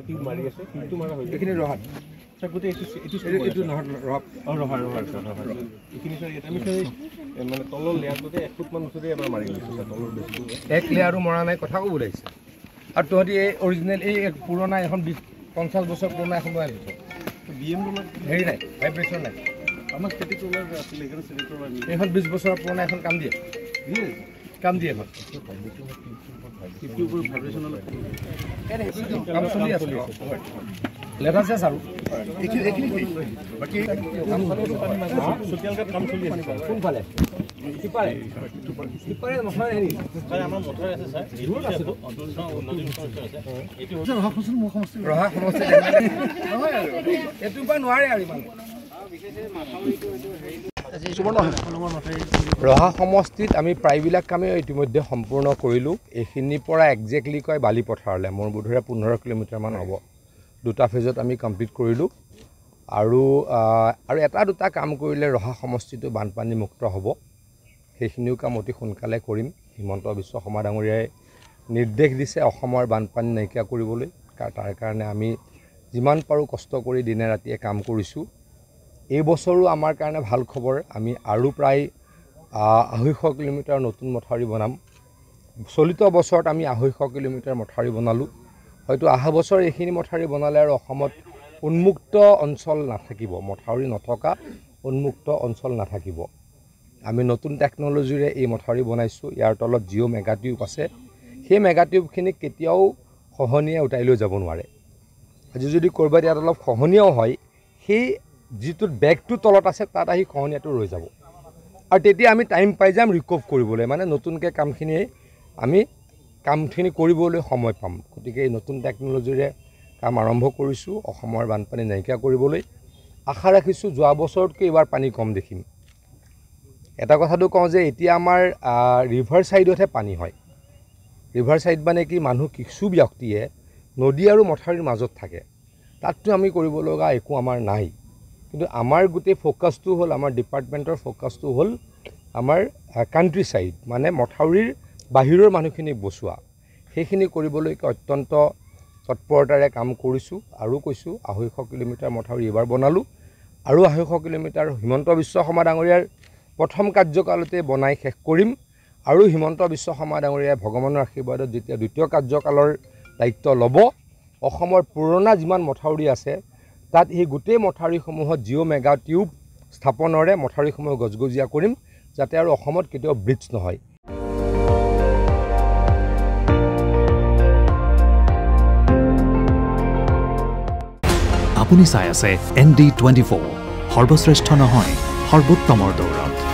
কি মাৰি আছে কিন্তু মাৰা হৈ এইখিনি ৰহাত স্যাৰ গোটে এইটো নহয় ৰহাত ৰহাৰ এইখিনি স্যাৰ আমি স্যাৰ মানে তলৰ লেয়াৰটোতে 1 ফুট মান ওচৰে এবাৰ মাৰি গৈছে স্যাৰ তলৰ বেছটো এক লেয়াৰো মৰা নাই কথা ক'ব লাগিছে আৰু তহঁতি এই অৰিজিনেল এই পুৰণা এখন 50 বছৰ পুৰণা এখন বনাই লৈছ বিএম ৰোলাৰ হেৰি নাই ভাইব্ৰেশ্যন নাই আমাৰ ষ্টেটিক ৰোলাৰ আছিল এখানে ষ্টেটিক ৰোলাৰ এইখন 20 বছৰ পুৰণা এখন কাম দিয়ে কাম দিয়ে এখন ইউটিউবৰ ভাইব্ৰেশ্যন কাম চলি আছে লেটাৰ চেছ আৰু এইখিনি বাকী কাম সোশিয়াল কাম চলি আছে কোনফালে সিপাৰে মথাৰ হেৰি স্যাৰ আমাৰ মথাৰ আছে স্যাৰ এইটো আছে অঞ্চল নদীৰ ওচৰত আছে এইটো ৰহা সমষ্টি এইটো পৰা নোৱাৰে আৰু ইমান ৰহা সমষ্টিত আমি প্ৰায়বিলাক কামেই ইতিমধ্যে সম্পূৰ্ণ কৰিলোঁ এইখিনিৰ পৰা একজেক্টলি কয় বালিপথাৰলৈ মোৰ বোধহয় 15 কিলোমিটাৰমান হ'ব দুটা ফেজত আমি কমপ্লিট কৰিলোঁ আৰু এটা দুটা কাম কৰিলে ৰহা সমষ্টিটো বানপানী মুক্ত হ'ব সেইখিনিও কাম অতি সোনকালে কৰিম হিমন্ত বিশ্ব শৰ্মা ডাঙৰীয়াই নিৰ্দেশ দিছে অসমৰ বানপানী নাইকিয়া কৰিবলৈ তাৰ কাৰণে আমি যিমান পাৰোঁ কষ্ট কৰি দিনে ৰাতিয়ে কাম কৰিছোঁ এই বছৰো আমাৰ কাৰণে ভাল খবৰ আমি আৰু প্ৰায় 250 কিলোমিটাৰ নতুন মথাউৰি বনাম চলিত বছৰত আমি 250 কিলোমিটাৰ মথাউৰি বনালোঁ হয়তো অহা বছৰ এইখিনি মথাউৰি বনালে আৰু অসমত উন্মুক্ত অঞ্চল নাথাকিব মথাউৰি নথকা উন্মুক্ত অঞ্চল নাথাকিব আমি নতুন টেকনলজিৰে এই মথাউৰি বনাইছোঁ ইয়াৰ তলত জিঅ' মেগা টিউব আছে সেই মেগা টিউবখিনি কেতিয়াও খহনীয়া উটাই লৈ যাব নোৱাৰে আজি যদি ক'ৰবাত ইয়াত অলপ খহনীয়াও হয় সেই যিটো বেগটো তলত আছে তাত আহি খহনীয়াটো ৰৈ যাব আৰু তেতিয়া আমি টাইম পাই যাম ৰিকভ কৰিবলৈ মানে নতুনকৈ কামখিনি কৰিবলৈ সময় পাম গতিকে এই নতুন টেকনলজিৰে কাম আৰম্ভ কৰিছোঁ অসমৰ বানপানী নাইকিয়া কৰিবলৈ আশা ৰাখিছোঁ যোৱা বছৰতকৈ এইবাৰ পানী কম দেখিম এটা কথাটো কওঁ যে এতিয়া আমাৰ ৰিভাৰ ছাইডতহে পানী হয় ৰিভাৰ ছাইড মানে কি মানুহ কিছু ব্যক্তিয়ে নদী আৰু মথাউৰিৰ মাজত থাকে তাততো আমি কৰিব লগা একো আমাৰ নাই কিন্তু আমাৰ গোটেই ফ'কাছটো হ'ল আমাৰ ডিপাৰ্টমেণ্টৰ ফ'কাছটো হ'ল আমাৰ কাণ্ট্ৰি ছাইড মানে মথাউৰিৰ বাহিৰৰ মানুহখিনিক বচোৱা সেইখিনি কৰিবলৈকে অত্যন্ত তৎপৰতাৰে কাম কৰিছোঁ আৰু কৈছোঁ 250 কিলোমিটাৰ মথাউৰি এইবাৰ বনালোঁ আৰু 250 কিলোমিটাৰ হিমন্ত বিশ্ব শৰ্মা ডাঙৰীয়াৰ প্ৰথম কাৰ্যকালতে বনাই শেষ কৰিম আৰু হিমন্ত বিশ্ব শৰ্মা ডাঙৰীয়াই ভগৱানৰ আশীৰ্বাদত যেতিয়া দ্বিতীয় কাৰ্যকালৰ দায়িত্ব ল'ব অসমৰ পুৰণা যিমান মথাউৰি আছে তাত এই গোটেই মথাউৰিসমূহত জিঅ' মেগা টিউব স্থাপনেৰে মথাউৰিসমূহ গজগজীয়া কৰিম যাতে আৰু অসমত কেতিয়াও ব্ৰিজ নহয় আপুনি চাই আছে ND24 সৰ্বশ্ৰেষ্ঠ নহয় সৰ্বোত্তমৰ দৌৰত